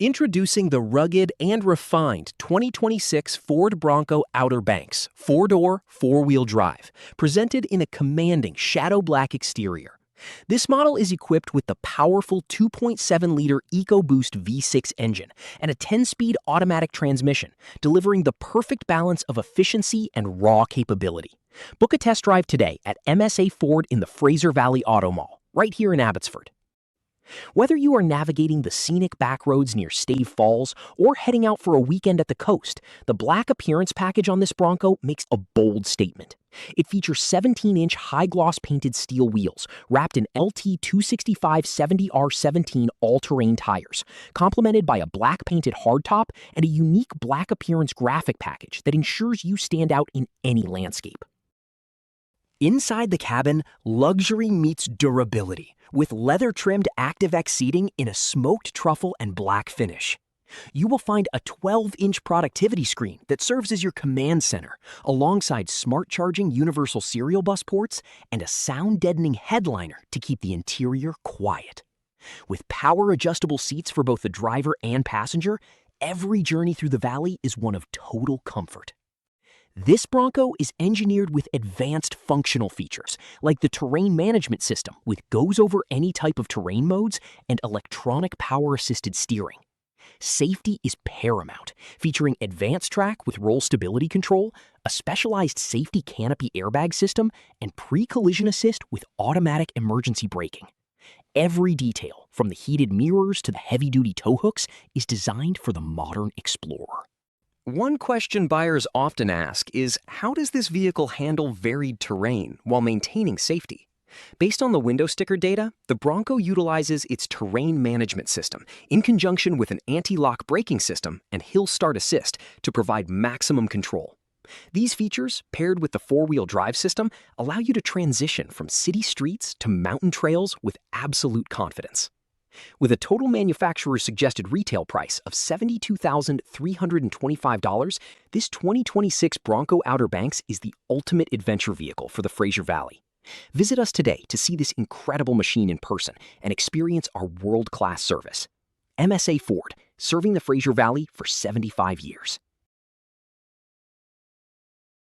Introducing the rugged and refined 2026 Ford Bronco Outer Banks, four-door, four-wheel drive, presented in a commanding shadow black exterior. This model is equipped with the powerful 2.7-liter EcoBoost V6 engine and a 10-speed automatic transmission, delivering the perfect balance of efficiency and raw capability. Book a test drive today at MSA Ford in the Fraser Valley Auto Mall, right here in Abbotsford. Whether you are navigating the scenic backroads near Stave Falls or heading out for a weekend at the coast, the black appearance package on this Bronco makes a bold statement. It features 17-inch high-gloss painted steel wheels wrapped in LT 265/70R17 all-terrain tires, complemented by a black painted hardtop and a unique black appearance graphic package that ensures you stand out in any landscape. Inside the cabin, luxury meets durability, with leather-trimmed ActiveX seating in a smoked truffle and black finish. You will find a 12-inch productivity screen that serves as your command center, alongside smart-charging universal serial bus ports and a sound-deadening headliner to keep the interior quiet. With power-adjustable seats for both the driver and passenger, every journey through the valley is one of total comfort. This Bronco is engineered with advanced functional features, like the terrain management system with goes over any type of terrain modes and electronic power-assisted steering. Safety is paramount, featuring advanced track with roll stability control, a specialized safety canopy airbag system, and pre-collision assist with automatic emergency braking. Every detail, from the heated mirrors to the heavy-duty tow hooks, is designed for the modern explorer. One question buyers often ask is, how does this vehicle handle varied terrain while maintaining safety? Based on the window sticker data, the Bronco utilizes its terrain management system in conjunction with an anti-lock braking system and hill start assist to provide maximum control. These features, paired with the four-wheel drive system, allow you to transition from city streets to mountain trails with absolute confidence. With a total manufacturer's suggested retail price of $72,325, this 2026 Bronco Outer Banks is the ultimate adventure vehicle for the Fraser Valley. Visit us today to see this incredible machine in person and experience our world-class service. MSA Ford, serving the Fraser Valley for 75 years.